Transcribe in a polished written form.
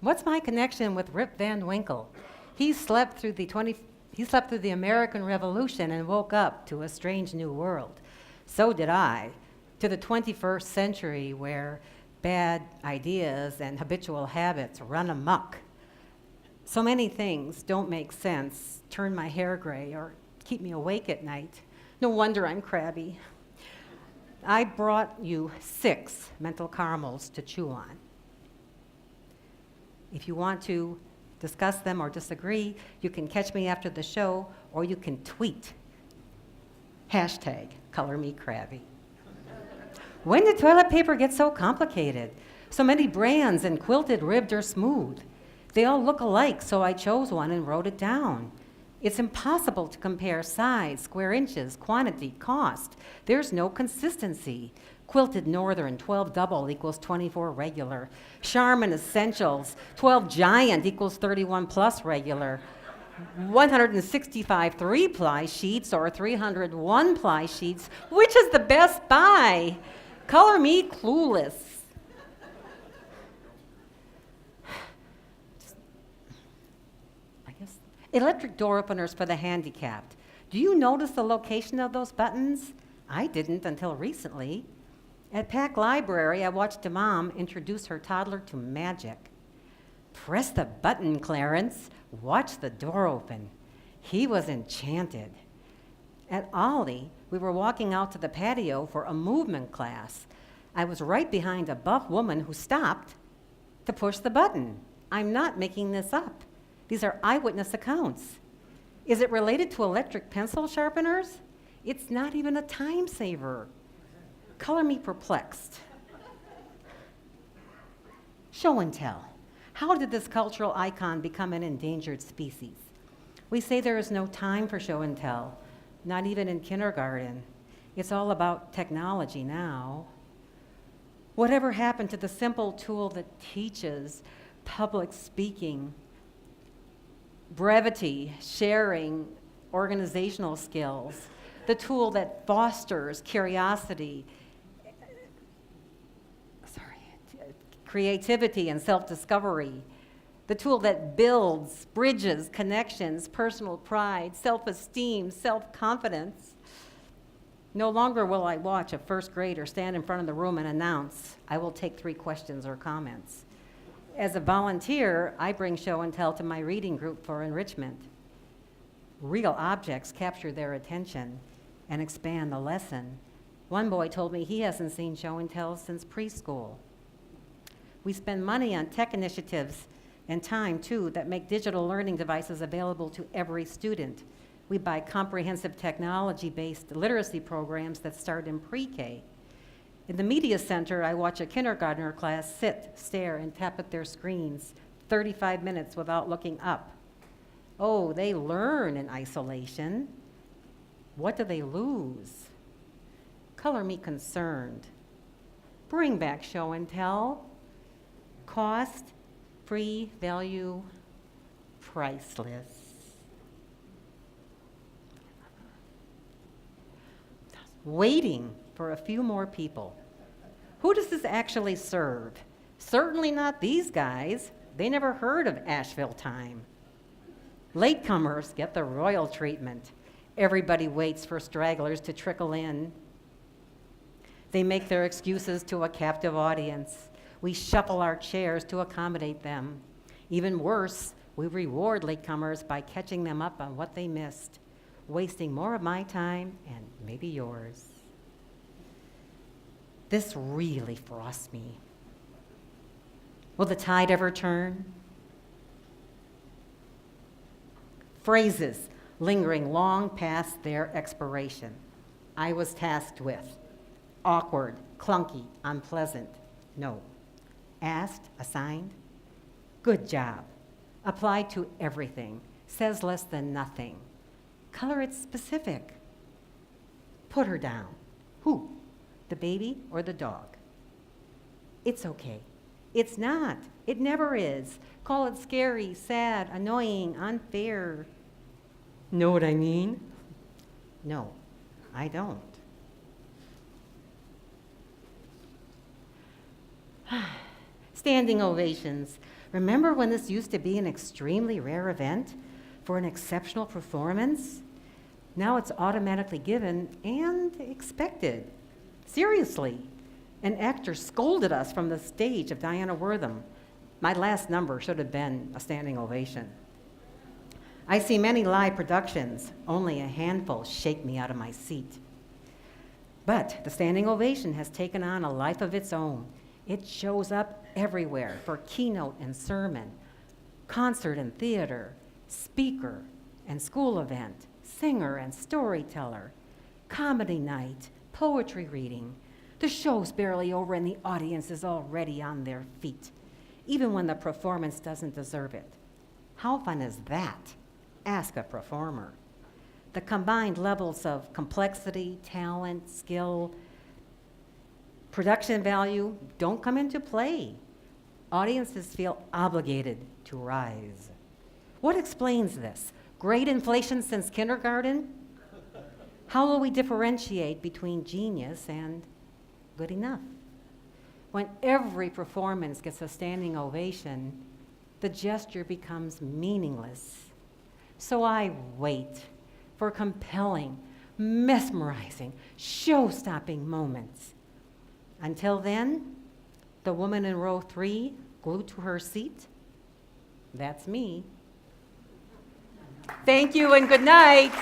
What's my connection with Rip Van Winkle? He slept through the American Revolution and woke up to a strange new world. So did I, to the 21st century where bad ideas and habitual habits run amok. So many things don't make sense, turn my hair gray, or keep me awake at night. No wonder I'm crabby. I brought you 6 mental caramels to chew on. If you want to discuss them or disagree, you can catch me after the show, or you can tweet. #ColorMeCrabby. When did toilet paper get so complicated? So many brands and quilted, ribbed, or smooth. They all look alike, so I chose one and wrote it down. It's impossible to compare size, square inches, quantity, cost. There's no consistency. Quilted Northern, 12 double equals 24 regular. Charmin Essentials, 12 giant equals 31 plus regular. 165 3-ply sheets or 300 1-ply sheets. Which is the best buy? Color me clueless. Electric door openers for the handicapped. Do you notice the location of those buttons? I didn't until recently. At Pack Library, I watched a mom introduce her toddler to magic. Press the button, Clarence. Watch the door open. He was enchanted. At Ollie, we were walking out to the patio for a movement class. I was right behind a buff woman who stopped to push the button. I'm not making this up. These are eyewitness accounts. Is it related to electric pencil sharpeners? It's not even a time saver. Color me perplexed. Show and tell. How did this cultural icon become an endangered species? We say there is no time for show and tell, not even in kindergarten. It's all about technology now. Whatever happened to the simple tool that teaches public speaking, brevity, sharing, organizational skills, the tool that fosters curiosity, creativity and self-discovery, the tool that builds, bridges, connections, personal pride, self-esteem, self-confidence. No longer will I watch a first grader stand in front of the room and announce, I will take 3 questions or comments. As a volunteer, I bring show and tell to my reading group for enrichment. Real objects capture their attention and expand the lesson. One boy told me he hasn't seen show and tell since preschool. We spend money on tech initiatives and time, too, that make digital learning devices available to every student. We buy comprehensive technology-based literacy programs that start in pre-K. In the media center, I watch a kindergartner class sit, stare, and tap at their screens 35 minutes without looking up. Oh, they learn in isolation. What do they lose? Color me concerned. Bring back show and tell. Cost, free, value, priceless. Waiting for a few more people. Who does this actually serve? Certainly not these guys. They never heard of Asheville time. Latecomers get the royal treatment. Everybody waits for stragglers to trickle in. They make their excuses to a captive audience. We shuffle our chairs to accommodate them. Even worse, we reward latecomers by catching them up on what they missed, wasting more of my time and maybe yours. This really frosts me. Will the tide ever turn? Phrases lingering long past their expiration. I was tasked with. Awkward, clunky, unpleasant. No. Asked, assigned. Good job. Applied to everything. Says less than nothing. Color it specific. Put her down. Who? The baby or the dog? It's okay. It's not. It never is. Call it scary, sad, annoying, unfair. Know what I mean? No, I don't. Standing ovations. Remember when this used to be an extremely rare event for an exceptional performance? Now it's automatically given and expected. Seriously. An actor scolded us from the stage of Diana Wortham. My last number should have been a standing ovation. I see many live productions, only a handful shake me out of my seat. But the standing ovation has taken on a life of its own. It shows up everywhere for keynote and sermon, concert and theater, speaker and school event, singer and storyteller, comedy night, poetry reading. The show's barely over and the audience is already on their feet, even when the performance doesn't deserve it. How fun is that? Ask a performer. The combined levels of complexity, talent, skill, production value don't come into play. Audiences feel obligated to rise. What explains this? Great inflation since kindergarten? How will we differentiate between genius and good enough? When every performance gets a standing ovation, the gesture becomes meaningless. So I wait for compelling, mesmerizing, show-stopping moments. Until then, the woman in row 3, glued to her seat, that's me. Thank you and good night.